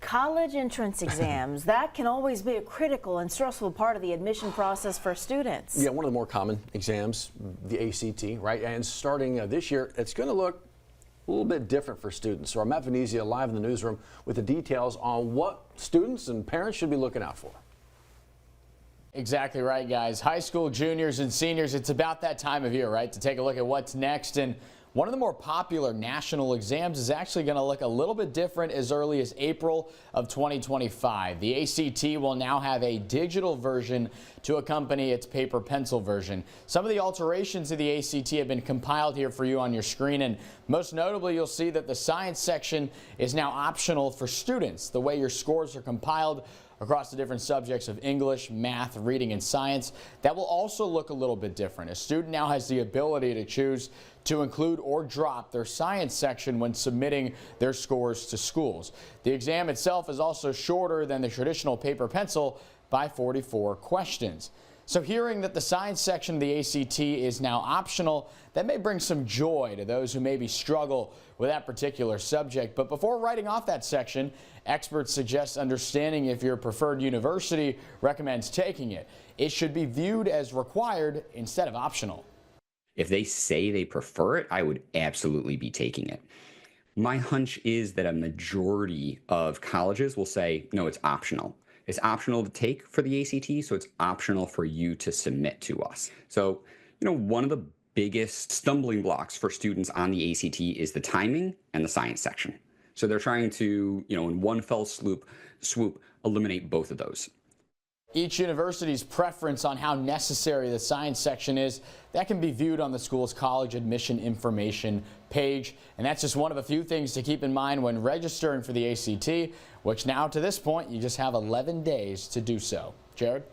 College entrance exams, that can always be a critical and stressful part of the admission process for students. Yeah, one of the more common exams, the ACT, right? And starting this year, it's going to look a little bit different for students. So our Matt Venezia live in the newsroom with the details on what students and parents should be looking out for. Exactly right, guys. High school juniors and seniors, it's about that time of year, right, to take a look at what's next. And one of the more popular national exams is actually going to look a little bit different as early as April of 2025. The ACT will now have a digital version to accompany its paper pencil version. Some of the alterations to the ACT have been compiled here for you on your screen, and most notably you'll see that the science section is now optional for students. The way your scores are compiled across the different subjects of English, math, reading, and science, that will also look a little bit different. A student now has the ability to choose to include or drop their science section when submitting their scores to schools. The exam itself is also shorter than the traditional paper pencil by 44 questions. So hearing that the science section of the ACT is now optional, that may bring some joy to those who maybe struggle with that particular subject. But before writing off that section, experts suggest understanding if your preferred university recommends taking it. It should be viewed as required instead of optional. If they say they prefer it, I would absolutely be taking it. My hunch is that a majority of colleges will say, no, it's optional. It's optional to take for the ACT, so it's optional for you to submit to us. So, one of the biggest stumbling blocks for students on the ACT is the timing and the science section. So they're trying to, in one fell swoop, eliminate both of those. Each university's preference on how necessary the science section is, that can be viewed on the school's college admission information page. And that's just one of a few things to keep in mind when registering for the ACT, which now to this point, you just have 11 days to do so. Jared?